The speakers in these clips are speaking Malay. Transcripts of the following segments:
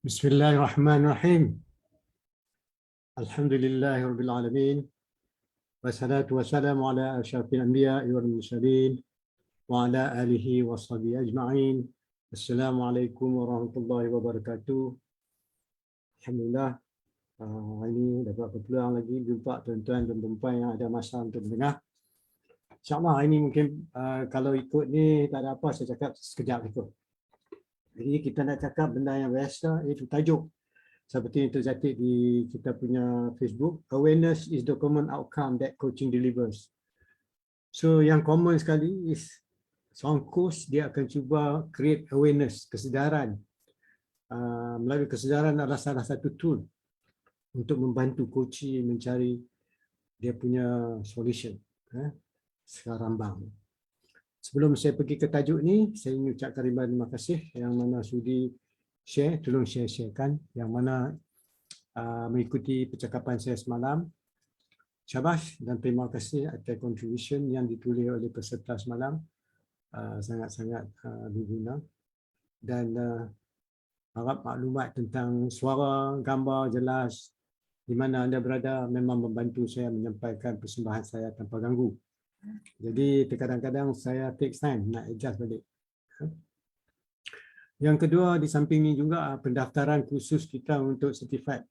Bismillahirrahmanirrahim. Alhamdulillahirabbil alamin. Wassalatu wassalamu ala asyrafil anbiya'i wal mursalin wa ala alihi washabihi ajma'in. Assalamualaikum warahmatullahi wabarakatuh. Alhamdulillah, hari ini dapat berpeluang lagi jumpa tuan-tuan dan puan yang ada masa untuk mendengar. InsyaAllah hari ini mungkin kalau ikut ni tak ada apa, saya cakap sekejap ikut. Jadi kita nak cakap benda yang biasa, iaitu tajuk seperti yang tercantik di kita punya Facebook, awareness is the common outcome that coaching delivers. So yang common sekali is seorang coach dia akan cuba create awareness, kesedaran. Melalui kesedaran adalah salah satu tool untuk membantu coachee mencari dia punya solution secara rambang. Sebelum saya pergi ke tajuk ni, saya ingin ucapkan ribuan terima kasih yang mana sudi share, tolong share-sharekan, yang mana mengikuti percakapan saya semalam. Syabas dan terima kasih atas contribution yang ditulis oleh peserta semalam. Sangat-sangat berguna. Dan harap maklumat tentang suara, gambar jelas di mana anda berada memang membantu saya menyampaikan persembahan saya tanpa ganggu. Jadi terkadang-kadang saya take time nak adjust balik. Yang kedua, di samping ini juga pendaftaran khusus kita untuk Certified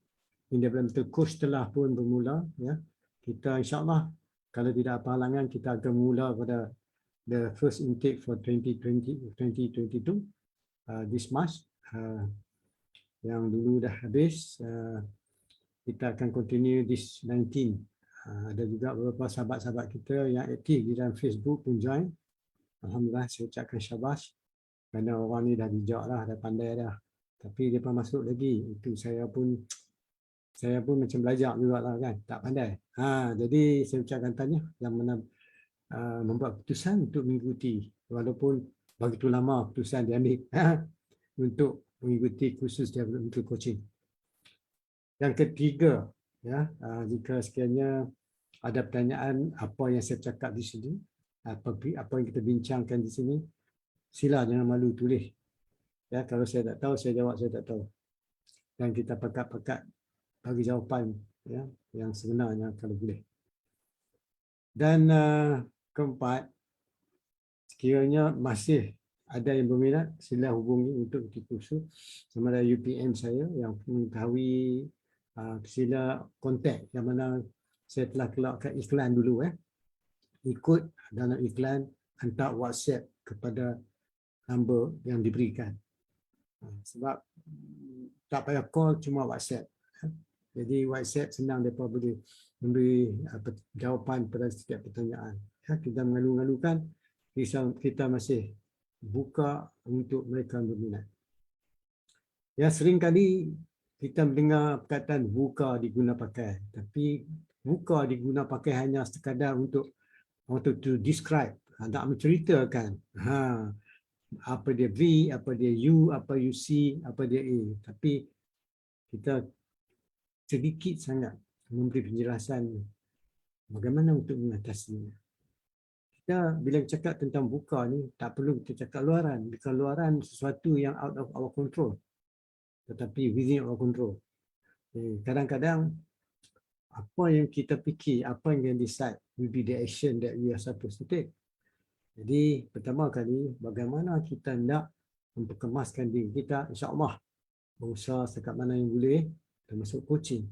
in Developmental Coach telah pun bermula. Ya. Kita insyaAllah kalau tidak apa halangan kita akan mula pada the first intake for 2022 this March. Yang dulu dah habis, kita akan continue this 19. Ada juga beberapa sahabat-sahabat kita yang aktif di dalam Facebook pun join. Alhamdulillah, saya ucapkan syabas. Kerana orang ni dah bijak lah, dah pandai dah. Tapi dia pun masuk lagi. Itu saya pun macam belajar juga lah kan. Tak pandai. Jadi saya ucapkan tanya yang mana membuat keputusan untuk mengikuti. Walaupun begitu lama keputusan diambil untuk mengikuti kursus developmental coaching. Yang ketiga, ya, jika sekiranya ada pertanyaan apa yang saya cakap di sini, apa yang kita bincangkan di sini, sila jangan malu tulis. Ya, kalau saya tak tahu, saya jawab saya tak tahu. Dan kita pekat-pekat bagi jawapan ya, yang sebenarnya kalau boleh. Dan keempat, sekiranya masih ada yang berminat, sila hubungi untuk kursus sama ada UPM saya yang mengetahui. Sila kontak yang mana saya telah keluarkan iklan dulu. Ikut dalam iklan, hantar WhatsApp kepada nombor yang diberikan. Sebab tak payah call, cuma WhatsApp. Jadi WhatsApp senang mereka boleh memberi jawapan pada setiap pertanyaan. Kita mengalu-alukan, kita masih buka untuk mereka yang berminat. Ya, seringkali kita mendengar perkataan buka diguna pakai, tapi buka diguna pakai hanya sekadar untuk to describe, nak menceritakan apa dia V, apa dia U, apa you C, apa dia A. Tapi kita sedikit sangat memberi penjelasan bagaimana untuk mengatasinya. Kita bila cakap tentang buka ni, tak perlu kita cakap luaran. Bukan luaran sesuatu yang out of our control, tetapi within our control. Kadang-kadang apa yang kita fikir, apa yang decide will be the action that we are supposed to take. Jadi pertama kali, bagaimana kita nak memperkemaskan diri kita, insyaAllah berusaha setakat mana yang boleh, termasuk coaching.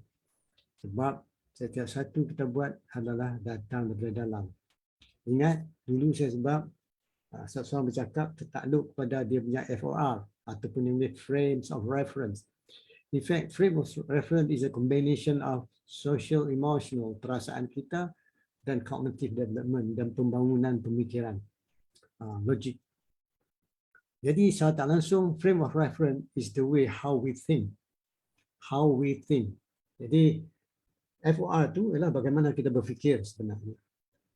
Sebab setiap satu kita buat adalah datang daripada dalam. Ingat, dulu saya sebab seseorang bercakap tertakluk kepada dia punya FOR ataupun yang dia frames of reference. In fact, frame of reference is a combination of social, emotional, perasaan kita dan cognitive development dan pembangunan pemikiran, logik. Jadi secara tak langsung, frame of reference is the way how we think. How we think. Jadi FOR itu ialah bagaimana kita berfikir sebenarnya.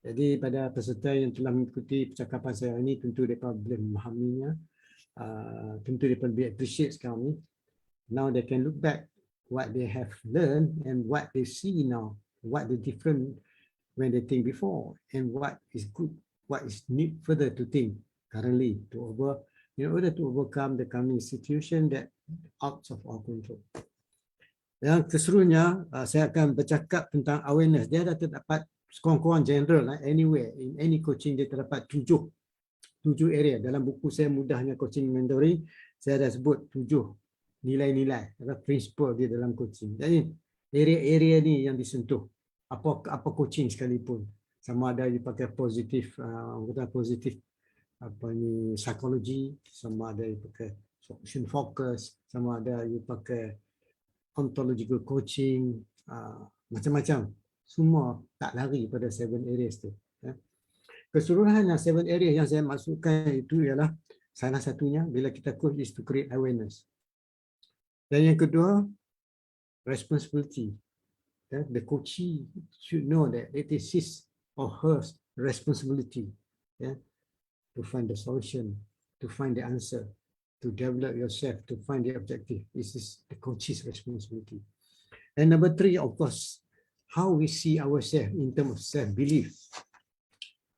Jadi pada peserta yang telah mengikuti percakapan saya ini, tentu mereka boleh memahaminya. Tentu mereka lebih appreciate sekarang ni. Now they can look back what they have learned and what they see now, what the different when they think before, and what is good, what is need further to think currently to in order to overcome the coming situation that out of our control. Yang keserunya, saya akan bercakap tentang awareness. Dia dah terdapat sekurang-kurang general anywhere, in any coaching dia terdapat tujuh area. Dalam buku saya Mudahnya Coaching Mentoring, saya dah sebut 7 nilai-nilai atau prinsipal dia dalam coaching. Jadi area-area ni yang disentuh. Apa coaching sekalipun. Sama ada you pakai positif psikologi, sama ada you pakai solution focus, sama ada you pakai ontological coaching, macam-macam. Semua tak lari pada 7 areas tu. Keseluruhan 7 areas yang saya maksudkan itu ialah salah satunya bila kita coach is to create awareness. Dan yang kedua, responsibility. The coachee should know that it is his or her responsibility to find the solution, to find the answer, to develop yourself, to find the objective. This is the coach's responsibility. And number 3, of course, how we see ourselves in terms of self-belief.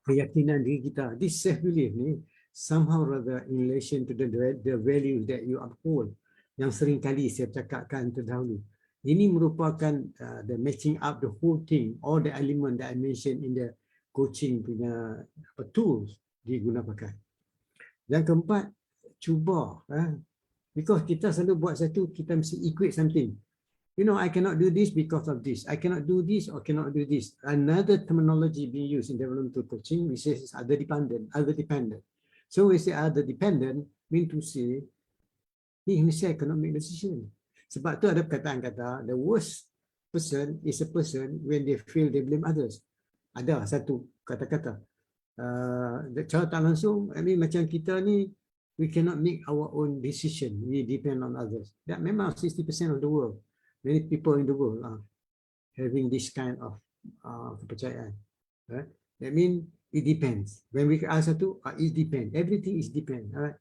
Keyakinan diri kita. This self-belief ni somehow rather in relation to the values that you uphold. Yang sering kali saya cakapkan terdahulu. Ini merupakan the matching up the whole thing, all the element that I mentioned in the coaching punya tools diguna pakai. Yang keempat, cuba. Because kita selalu buat satu, kita mesti equate something. You know, I cannot do this because of this. I cannot do this or cannot do this. Another terminology being used in developmental coaching, we say is other dependent. So we say other dependent, mean to say, he himself cannot make decision. Sebab tu ada perkataan kata, the worst person is a person when they feel they blame others. Ada satu kata-kata. Cara tak langsung, I mean, macam kita ni, we cannot make our own decision. We depend on others. That memang 60% of the world. Many people in the world are having this kind of kepercayaan. Right? That means it depends. When we ask satu, it depends. Everything is depend. Right?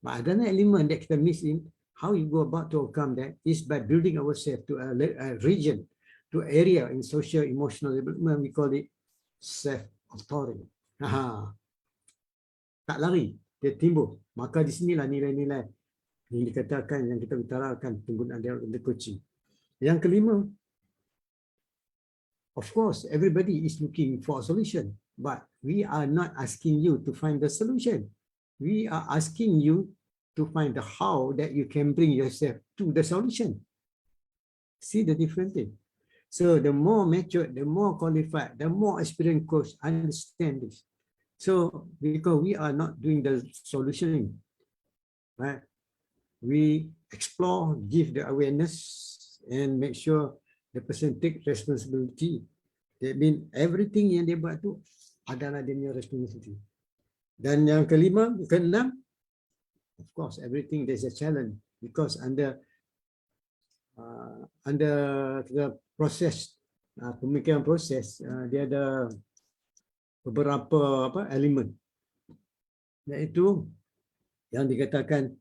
But ada element that kita miss in, how you go about to overcome that is by building ourselves to a region, to area in social emotional development. We call it self-authority. Tak lari, dia timbul. Maka di sinilah nilai-nilai yang dikatakan, yang kita utarakan penggunaan the coaching. Yang kelima, of course, everybody is looking for a solution, but we are not asking you to find the solution. We are asking you to find the how that you can bring yourself to the solution. See the different thing. So the more mature, the more qualified, the more experienced coach understand this. So because we are not doing the solutioning, right? We explore, give the awareness, and make sure the person take responsibility. That means everything yang dia buat tu adalah dia punya responsibility. Dan yang keenam, of course, everything there's a challenge because under the process, pemikiran proses, dia ada beberapa elemen. Iaitu yang dikatakan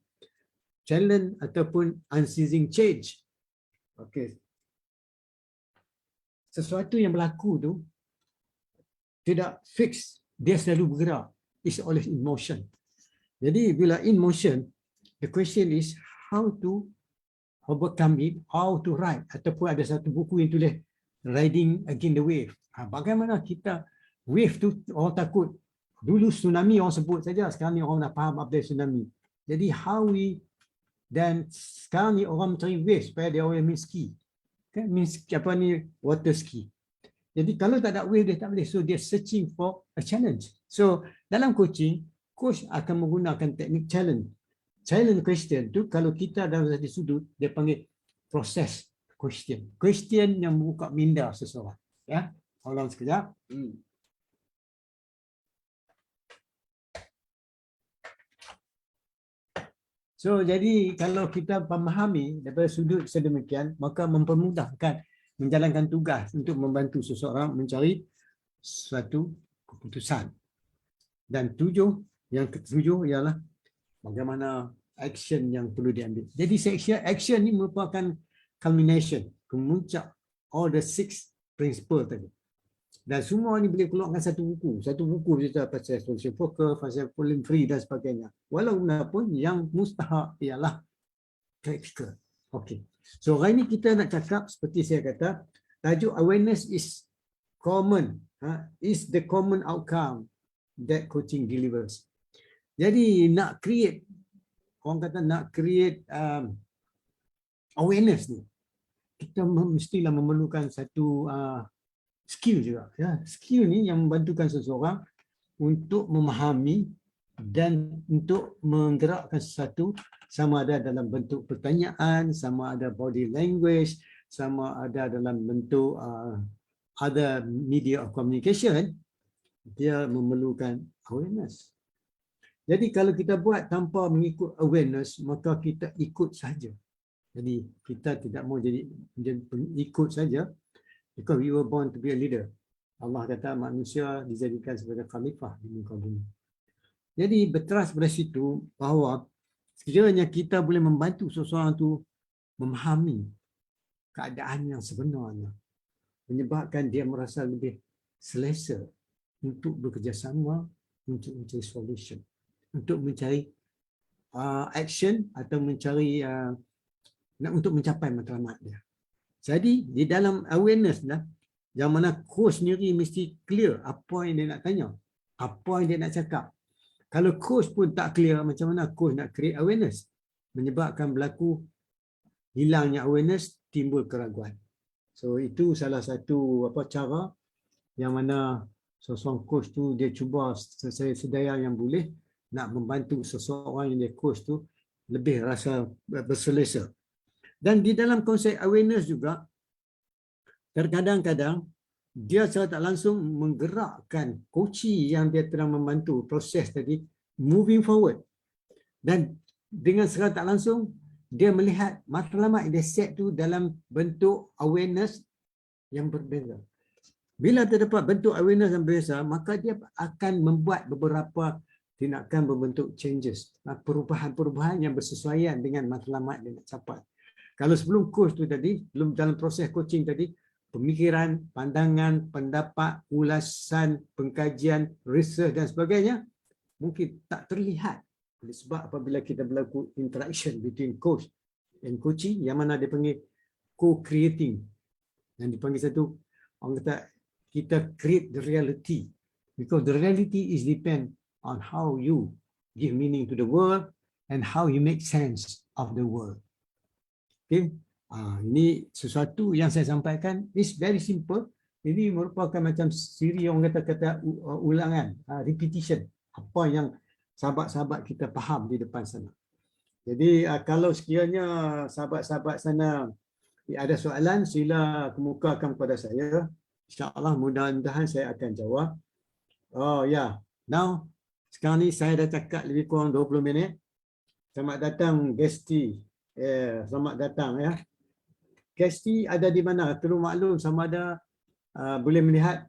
challenge ataupun unceasing change. Okey. Sesuatu yang berlaku tu tidak fix, dia selalu bergerak. It's always in motion. Jadi bila in motion, the question is how to overcome it, how to ride. Ataupun ada satu buku yang tulis Riding Against the Wave. Bagaimana kita, wave tu orang takut. Dulu tsunami orang sebut saja, sekarang ni orang dah faham apa tsunami. Jadi how we, dan sekarang ni orang mencari wave supaya dia orang main ski. Kan, main apa ni, water ski. Jadi kalau tak ada wave dia tak boleh. So dia searching for a challenge. So dalam coaching, coach akan menggunakan teknik challenge. Challenge question tu kalau kita dalam satu sudut, dia panggil process question. Question yang membuka minda seseorang. Ya, ulang sekejap. So jadi kalau kita memahami daripada sudut sedemikian, maka mempermudahkan menjalankan tugas untuk membantu seseorang mencari suatu keputusan. Dan yang ketujuh ialah bagaimana action yang perlu diambil. Jadi action ni merupakan culmination, kemuncak all the 6 principle tadi. Dan semua ni boleh keluarkan satu buku. Satu buku cerita pasal social focus, pasal problem free dan sebagainya. Walaupun yang mustahak ialah practical. Okey. So hari ni kita nak cakap seperti saya kata, tajuk awareness is common, is the common outcome that coaching delivers. Jadi nak create, orang kata nak create awareness ni, kita mestilah memerlukan satu skill juga. Ya. Skill ni yang membantukan seseorang untuk memahami dan untuk menggerakkan sesuatu, sama ada dalam bentuk pertanyaan, sama ada body language, sama ada dalam bentuk other media of communication, dia memerlukan awareness. Jadi kalau kita buat tanpa mengikut awareness, maka kita ikut saja. Jadi kita tidak mau jadi pengikut saja, because we were born to be a leader. Allah kata manusia dijadikan sebagai khalifah di muka bumi. Jadi berteras pada situ bahawa sekiranya kita boleh membantu seseorang tu memahami keadaan yang sebenarnya, menyebabkan dia merasa lebih selesa untuk bekerjasama, untuk mencari solution, untuk mencari action atau mencari untuk mencapai matlamat dia. Jadi di dalam awareness lah, yang mana coach sendiri mesti clear apa yang dia nak tanya, apa yang dia nak cakap. Kalau coach pun tak clear, macam mana coach nak create awareness? Menyebabkan berlaku hilangnya awareness, timbul keraguan. So itu salah satu cara yang mana seseorang coach tu dia cuba sedaya yang boleh nak membantu seseorang yang dia coach tu lebih rasa berselesa. Dan di dalam konsep awareness juga, terkadang-kadang dia secara tak langsung menggerakkan coachee yang dia sedang membantu proses tadi moving forward. Dan dengan secara tak langsung, dia melihat matlamat yang dia set tu dalam bentuk awareness yang berbeza. Bila terdapat bentuk awareness yang berbeza, maka dia akan membuat beberapa tindakan berbentuk changes, perubahan-perubahan yang bersesuaian dengan matlamat dia nak capai. Kalau sebelum coach tu tadi, belum dalam proses coaching tadi, pemikiran, pandangan, pendapat, ulasan, pengkajian, research dan sebagainya mungkin tak terlihat. Sebab apabila kita berlaku interaction between coach and coachee, yang mana dia panggil co-creating. Yang dipanggil satu, orang kata kita create the reality. Because the reality is depend on how you give meaning to the world and how you make sense of the world. Okay. Ini sesuatu yang saya sampaikan is very simple. Ini merupakan macam siri orang kata ulangan, repetition. Apa yang sahabat-sahabat kita faham di depan sana. Jadi kalau sekiranya sahabat-sahabat sana ada soalan, sila kemukakan kepada saya. InsyaAllah mudah-mudahan saya akan jawab. Oh ya, now sekarang ni saya dah cakap lebih kurang 20 minit. Selamat datang Gesti. Selamat datang ya. Gesti ada di mana? Tolong maklum sama ada boleh melihat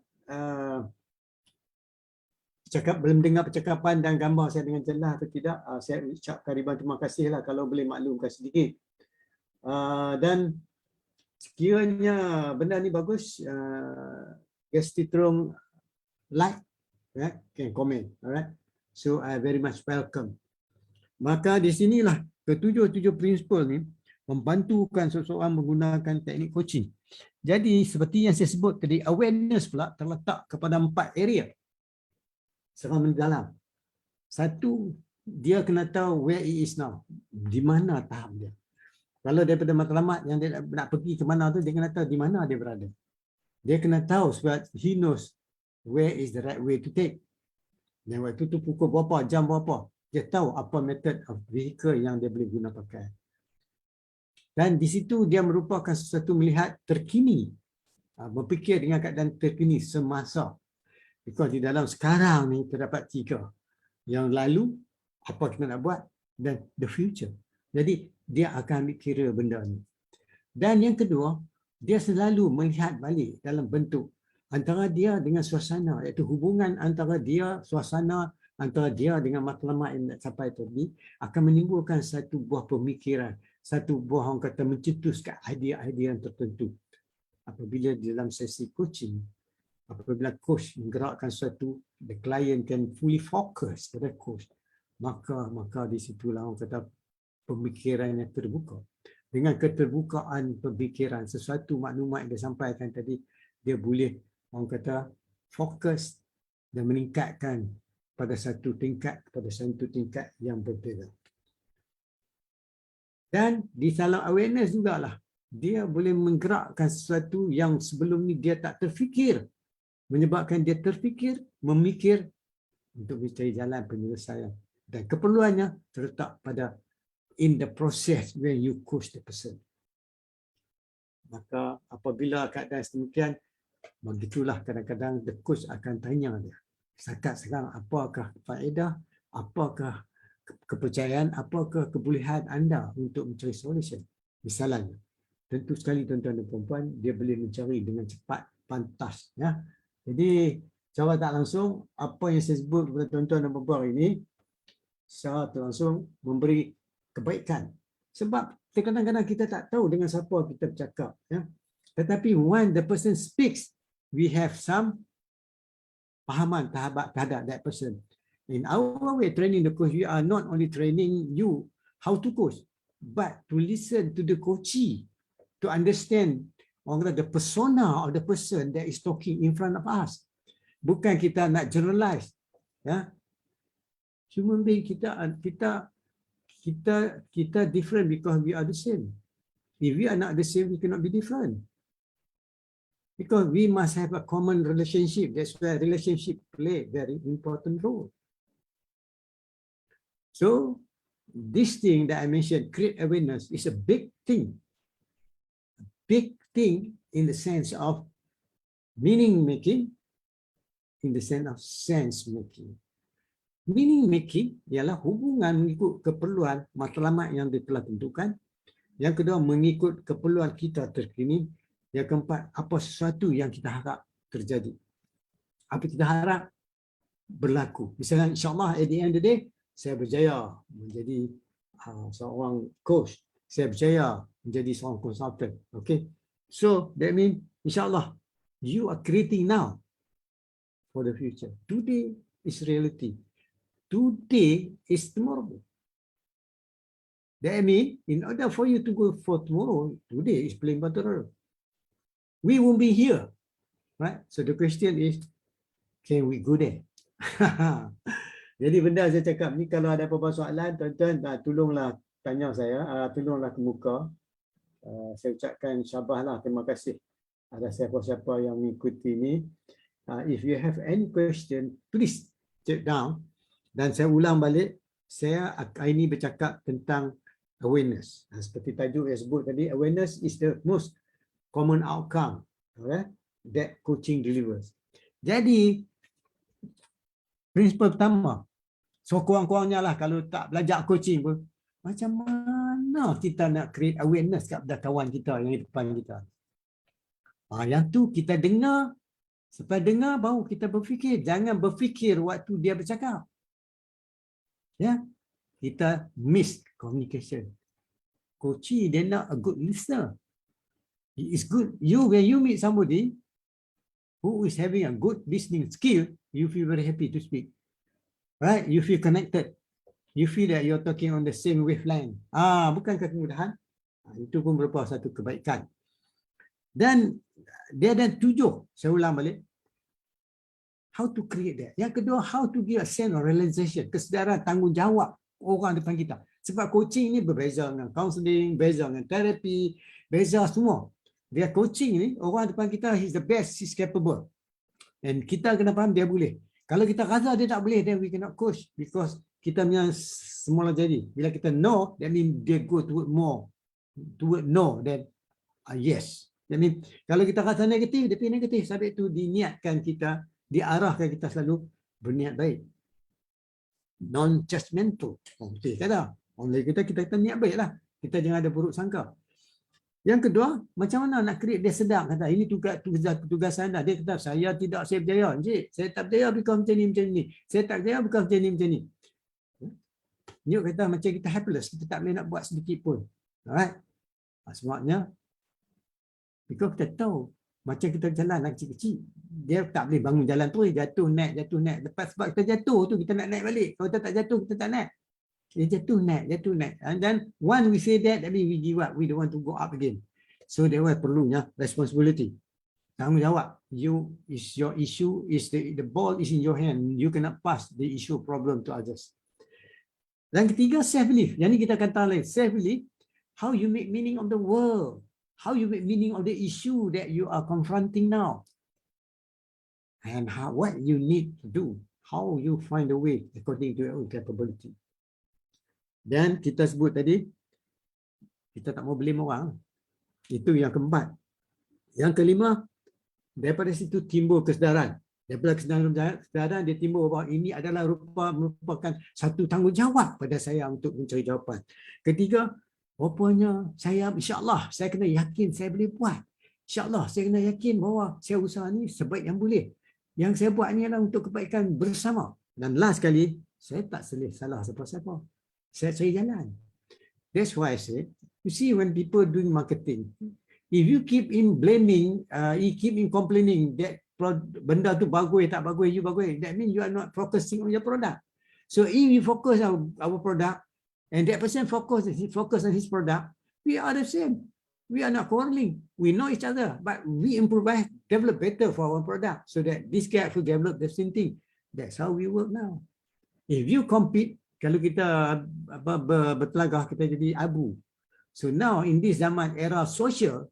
boleh mendengar percakapan dan gambar saya dengan jelas atau tidak. Saya ucapkan ribuan terima kasih lah kalau boleh maklumkan sedikit. Dan sekiranya benda ni bagus, Gesti tolong like, can comment, alright. So I very much welcome. Maka di sinilah ketujuh prinsipal ni membantukan seseorang menggunakan teknik coaching. Jadi seperti yang saya sebut tadi, awareness pula terletak kepada 4 area secara mendalam. Satu, dia kena tahu where he is now, di mana tahap dia. Kalau daripada matlamat yang dia nak pergi ke mana tu, dia kena tahu di mana dia berada. Dia kena tahu sebab he knows where is the right way to take. Dan waktu tu pukul berapa, jam berapa, dia tahu apa method of vehicle yang dia boleh guna pakai. Dan di situ dia merupakan sesuatu melihat terkini, berfikir dengan keadaan terkini semasa. Because di dalam sekarang ni terdapat 3. Yang lalu, apa kita nak buat, dan the future. Jadi dia akan ambil kira benda ni. Dan yang kedua, dia selalu melihat balik dalam bentuk antara dia dengan suasana, iaitu hubungan antara dia, suasana antara dia dengan matlamat yang nak capai tadi akan menimbulkan satu buah pemikiran, satu buah orang kata mencetuskan idea-idea yang tertentu. Apabila dalam sesi coaching, Apabila coach menggerakkan sesuatu, the client can fully focus pada coach. Maka di situlah orang kata pemikiran yang terbuka. Dengan keterbukaan pemikiran, sesuatu maklumat yang dia sampaikan tadi, dia boleh orang kata fokus dan meningkatkan pada satu tingkat yang berbeza. Dan di dalam awareness jugalah, dia boleh menggerakkan sesuatu yang sebelum ni dia tak terfikir, menyebabkan dia terfikir, memikir untuk mencari jalan penyelesaian. Dan keperluannya terletak pada in the process when you coach the person. Maka apabila keadaan sedemikian, begitulah kadang-kadang the coach akan tanya dia, setakat sekarang apakah faedah, apakah kepercayaan, apakah kebolehan anda untuk mencari solution. Misalnya, tentu sekali tuan-tuan dan puan-puan, dia boleh mencari dengan cepat, pantas. Ya. Jadi, secara tak langsung, apa yang saya sebut kepada tuan-tuan dan puan-puan ini, secara tak langsung memberi kebaikan. Sebab kadang-kadang kita tak tahu dengan siapa kita bercakap. Ya. Tetapi when the person speaks, we have some pahaman terhadap that person. In our way training the coach, we are not only training you how to coach, but to listen to the coachee, to understand the persona of the person that is talking in front of us. Bukan kita nak generalize. Ya. Human being kita different because we are the same. If we are not the same, we cannot be different. Because we must have a common relationship. That's why relationship play very important role. So, this thing that I mentioned, create awareness, is a big thing. A big thing in the sense of meaning making, in the sense of sense making. Meaning making ialah hubungan mengikut keperluan matlamat yang telah tentukan. Yang kedua, mengikut keperluan kita terkini. Yang keempat, apa sesuatu yang kita harap terjadi. Apa kita harap berlaku. Misalnya, insyaAllah, at the end of the day, saya berjaya menjadi seorang coach. Saya berjaya menjadi seorang consultant. Okay. So, that means, insyaAllah, you are creating now for the future. Today is reality. Today is tomorrow. That means, in order for you to go for tomorrow, today is playing by tomorrow. We won't be here, right? So the question is, can we go there? Jadi benda saya cakap ni, kalau ada apa-apa soalan, tuan-tuan tolonglah tanya saya, tolonglah kemuka. Saya ucapkan syabaslah, terima kasih ada siapa-siapa yang mengikuti ni. If you have any question, please check down. Dan saya ulang balik, saya hari ini bercakap tentang awareness. Seperti tajuk yang sebut tadi, awareness is the most common outcome, okay, that coaching delivers. Jadi, prinsip pertama, so kurang-kurangnya lah kalau tak belajar coaching pun, macam mana kita nak create awareness kepada kawan kita yang di depan kita. Yang tu kita dengar, sampai dengar baru kita berfikir. Jangan berfikir waktu dia bercakap. Ya, kita miss communication. Coachee, they're not a good listener. It's good. When you meet somebody who is having a good listening skill, you feel very happy to speak. Right? You feel connected. You feel that you're talking on the same wavelength. Bukankah kemudahan? Itu pun merupakan satu kebaikan. Dan dia ada 7. Saya ulang balik. How to create that. Yang kedua, how to give a sense of realization. Kesedaran tanggungjawab orang depan kita. Sebab coaching ni berbeza dengan counseling, beza dengan terapi, beza semua. Dia coaching ni, orang depan kita, he's the best, he's capable. And kita kena faham dia boleh. Kalau kita rasa dia tak boleh, then we cannot coach. Because kita punya semula jadi. Bila kita know, that means dia go toward more. Toward no, then yes. That means, kalau kita rasa negatif, dia pergi negatif. Sebab itu diniatkan kita, diarahkan kita selalu berniat baik. Non-judgmental. Betul kata. Oleh kita niat baik lah. Kita jangan ada buruk sangka. Yang kedua, macam mana nak create dia sedar. Kata, ini tugas anda. Dia kata, saya berjaya. Encik, saya tak berjaya bukan macam ni. Saya tak berjaya bukan macam ni. Dia kata macam kita helpless. Kita tak boleh nak buat sedikit pun. Alright. Sebabnya, because kita tahu Macam kita jalan anak kecil-kecil, dia tak boleh bangun jalan tu, jatuh naik. Lepas sebab kita jatuh tu, kita nak naik balik. Kalau kita tak jatuh, kita tak naik. Dia jatuh naik. And then when we say that means we give up. We don't want to go up again. So that was perlunya responsibility. Tanggungjawab. Your issue is the ball is in your hand. You cannot pass the issue problem to others. Dan ketiga, self belief. Yang ni kita kata lain. Self belief, how you make meaning of the world. How you make meaning of the issue that you are confronting now. And what you need to do. How you find a way according to your own capability. Dan kita sebut tadi, kita tak mau blame orang. Itu yang keempat. Yang kelima, daripada situ timbul kesedaran. Daripada kesedaran dia timbul bahawa ini adalah merupakan satu tanggungjawab pada saya untuk mencari jawapan. Ketiga, rupanya saya insya-Allah saya kena yakin saya boleh buat. Insya-Allah saya kena yakin bahawa saya usaha ni sebaik yang boleh. Yang saya buat ni adalah untuk kebaikan bersama. Dan last sekali, saya tak salah siapa-siapa. Saya cari jalan. That's why I said, you see when people doing marketing, if you keep in blaming, you keep in complaining that benda tu bagus, tak bagus, you bagus, that means you are not focusing on your product. So if you focus on our product, and that person focus on his product, we are the same. We are not quarreling. We know each other, but we improvise, develop better for our product, so that this guy will develop the same thing. That's how we work now. If you compete, kalau kita bertelagah, kita jadi abu. So now in this zaman era social,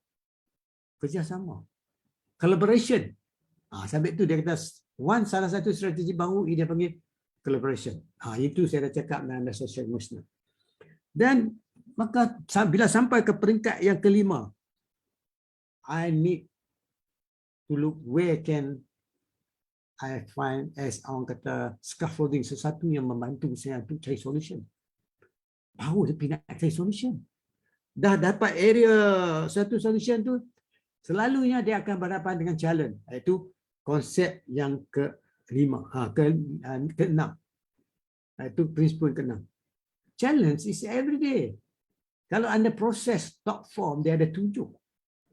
kerjasama, collaboration. Sampai tu dia kata salah satu strategi baru dia panggil collaboration. Itu saya dah cakap dalam social emotional. Dan maka bila sampai ke peringkat yang kelima, I need to look where can I find, as orang kata, scaffolding, sesuatu yang membantu saya untuk cari solution. Baru tapi nak cari solution. Dah dapat area satu solution tu, selalunya dia akan berhadapan dengan challenge. Iaitu konsep yang kelima, keenam. Itu prinsipal keenam. Challenge is every day. Kalau anda proses top form, dia ada 7.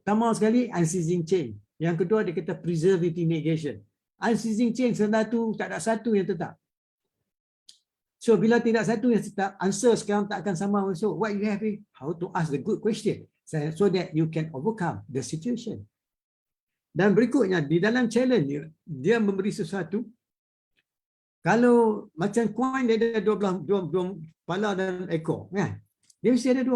Pertama sekali, unceasing change. Yang kedua, dia kata preservative negation. Unceasing change, tak ada satu yang tetap. So, bila tidak satu yang tetap, answer sekarang tak akan sama. So, what you have is how to ask the good question so that you can overcome the situation. Dan berikutnya, di dalam challenge, dia memberi sesuatu. Kalau macam coin, dia ada dua kepala dan ekor. Kan? Dia mesti ada 2.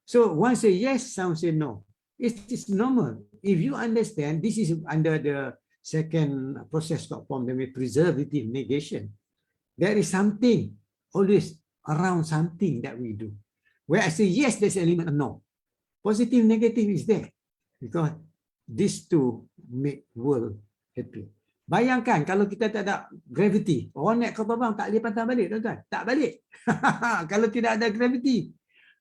So, one say yes, some say no. It is normal. If you understand, this is under the second process form, the preservative negation. There is something always around something that we do. Where I say yes, there's an element of no. Positive, negative is there. Because these two make world happy. Bayangkan kalau kita tak ada gravity, orang naik kapal bang tak boleh patah balik, tuan-tuan. Tak balik. Kalau tidak ada gravity.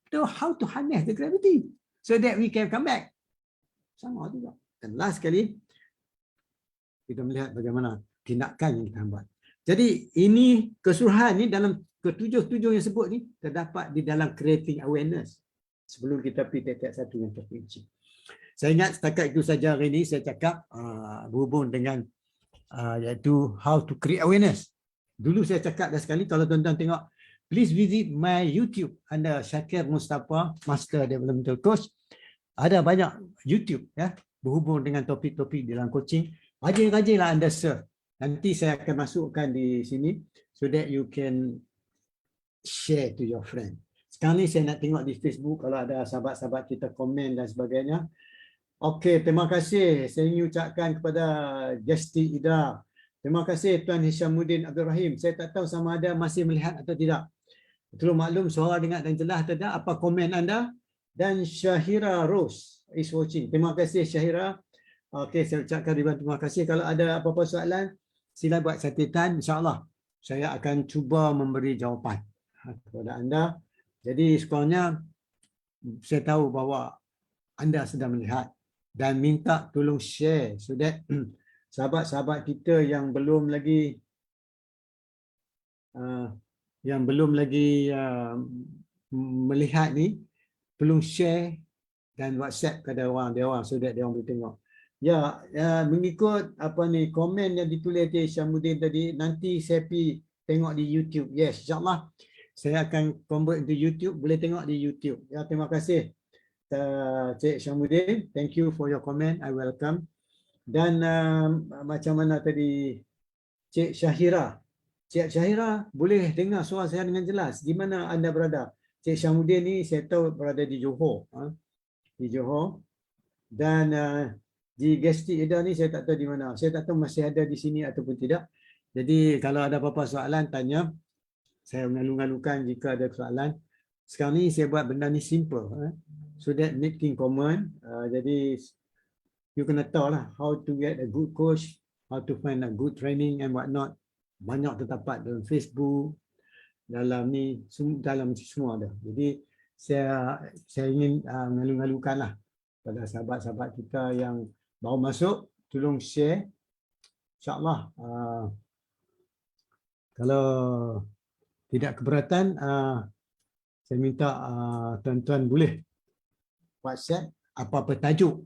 So how to harness the gravity so that we can come back? Sama juga. Dan last sekali, kita melihat bagaimana tindakan yang kita buat. Jadi ini keseluruhan ni dalam ketujuh yang sebut ni terdapat di dalam creating awareness. Sebelum kita pergi tiap satu yang terperinci. Saya ingat setakat itu saja hari ini saya cakap berhubung dengan iaitu how to create awareness. Dulu saya cakap dah sekali, kalau tuan-tuan tengok, please visit my YouTube under Syakir Mustafa Master Developmental Coach. Ada banyak YouTube ya berhubung dengan topik-topik dalam coaching. Rajin-rajinlah anda surf. Nanti saya akan masukkan di sini so that you can share to your friend. Sekarang ni saya nak tengok di Facebook kalau ada sahabat-sahabat kita komen dan sebagainya. Okey, terima kasih. Saya ingin ucapkan kepada Justi Ida. Terima kasih Tuan Hishamuddin Abdul Rahim. Saya tak tahu sama ada masih melihat atau tidak. Betul maklum suara dengar dan jelas atau tidak. Apa komen anda? Dan Syahira Rose is watching. Terima kasih Syahira. Okey, saya ucapkan ribuan terima kasih. Kalau ada apa-apa soalan, sila buat catatan. InsyaAllah saya akan cuba memberi jawapan kepada anda. Jadi sekurangnya saya tahu bahawa anda sedang melihat dan minta tolong share so that sahabat-sahabat kita yang belum lagi melihat ni, tolong share dan WhatsApp kepada orang so that dia orang boleh tengok. Ya, mengikut apa ni komen yang ditulis oleh Syamuddin tadi, nanti saya pergi tengok di YouTube. Yes, insyaAllah saya akan convert into YouTube, boleh tengok di YouTube. Ya, terima kasih Cik Syamuddin. Thank you for your comment. I welcome. Dan macam mana tadi Cik Syahira. Cik Syahira, boleh dengar suara saya dengan jelas? Di mana anda berada? Cik Syamuddin ni saya tahu berada di Johor. Di Johor. Dan di Gesti Ida ni saya tak tahu di mana. Saya tak tahu masih ada di sini ataupun tidak. Jadi kalau ada apa-apa soalan, tanya. Saya mengalu-alukan jika ada soalan. Sekarang ni saya buat benda ni simple. So that making common. Jadi you kena tahu lah how to get a good coach, how to find a good training and what not. Banyak terdapat dalam Facebook, dalam ni, dalam semua ada. Jadi saya ingin mengalu-alukan lah pada sahabat-sahabat kita yang baru masuk, tolong share. InsyaAllah kalau tidak keberatan, saya minta tuan-tuan boleh WhatsApp apa-apa tajuk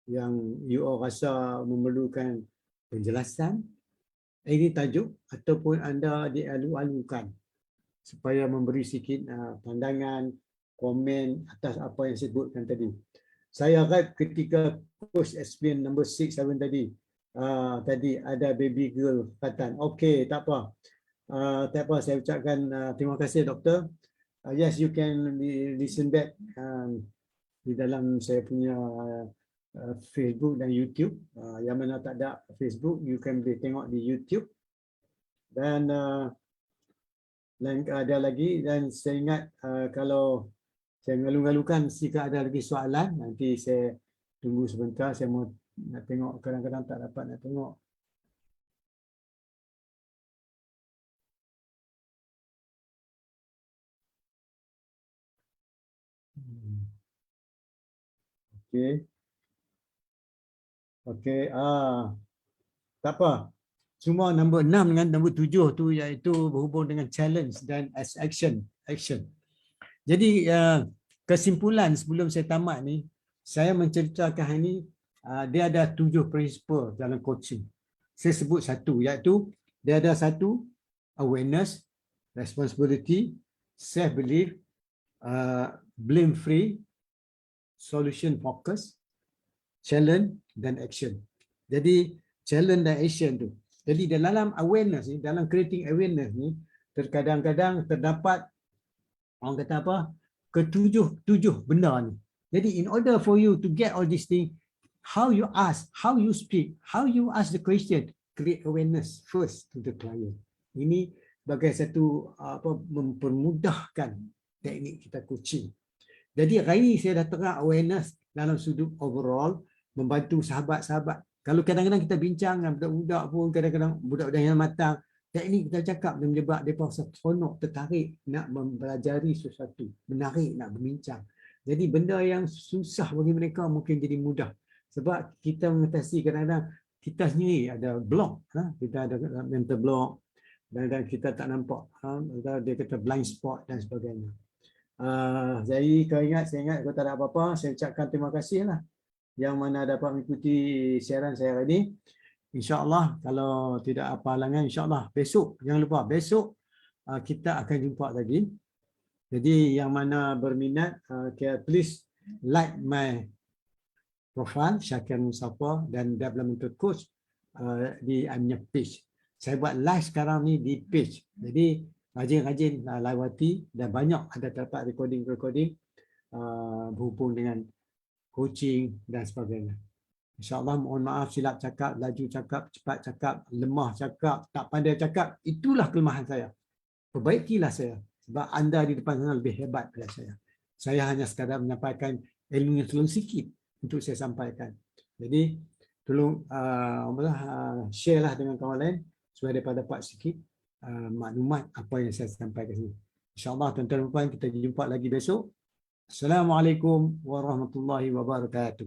yang you all rasa memerlukan penjelasan, ini tajuk ataupun anda dialu-alukan supaya memberi sikit pandangan, komen atas apa yang saya sebutkan tadi. Saya harap ketika coach explain number 6, 7 tadi, tadi ada baby girl katan. Okey, tak apa. Tak apa, saya ucapkan terima kasih doktor. Yes, you can listen back di dalam saya punya Facebook dan YouTube. Yang mana tak ada Facebook, you can boleh tengok di YouTube. Dan ada lagi, dan saya ingat kalau saya mengalu-alukan jika ada lagi soalan, nanti saya tunggu sebentar, saya mau nak tengok, kadang-kadang tak dapat nak tengok. Okey. Okey, tak apa. Cuma nombor 6 dengan nombor 7 tu iaitu berhubung dengan challenge dan action. Jadi kesimpulan sebelum saya tamat ni, saya menceritakan ini, dia ada 7 prinsipal dalam coaching. Saya sebut satu, iaitu dia ada satu, awareness, responsibility, self-belief, blame free, solution focus, challenge dan action. Jadi challenge dan action tu. Jadi dalam awareness ni, dalam creating awareness ni, terkadang-kadang terdapat, orang kata apa, ketujuh benda ni. Jadi in order for you to get all these things, how you ask, how you speak, how you ask the question, create awareness first to the client. Ini sebagai satu mempermudahkan teknik kita coaching. Jadi hari ini saya dah terang awareness dalam sudut overall, membantu sahabat-sahabat. Kalau kadang-kadang kita bincang dengan budak-budak pun, kadang-kadang budak-budak yang matang, teknik kita cakap dan menyebab mereka seronok, tertarik nak mempelajari sesuatu, menarik nak berbincang. Jadi benda yang susah bagi mereka mungkin jadi mudah. Sebab kita mengatasi kadang-kadang kita sendiri ada block, kita ada mental block, dan kita tak nampak, dia kata blind spot dan sebagainya. Jadi saya ingat kalau tak ada apa-apa, saya ucapkan terima kasih lah yang mana dapat mengikuti siaran saya hari ini. InsyaAllah kalau tidak apa halangan, insyaAllah besok, jangan lupa besok kita akan jumpa lagi. Jadi yang mana berminat, please like my profile Syakir Musafa dan Developmental Coach di punya page. Saya buat live sekarang ni di page. Jadi rajin-rajin lawati, dan banyak ada dapat recording berhubung dengan coaching dan sebagainya. InsyaAllah, mohon maaf silap cakap, laju cakap, cepat cakap, lemah cakap, tak pandai cakap. Itulah kelemahan saya. Perbaikilah saya. Sebab anda di depan sana lebih hebat daripada saya. Saya hanya sekadar menyampaikan ilmu yang tolong sikit untuk saya sampaikan. Jadi, tolong share lah dengan kawan lain supaya mereka dapat sikit maklumat apa yang saya sampaikan ini. InsyaAllah, tuan-tuan dan puan, kita jumpa lagi besok. Assalamualaikum warahmatullahi wabarakatuh.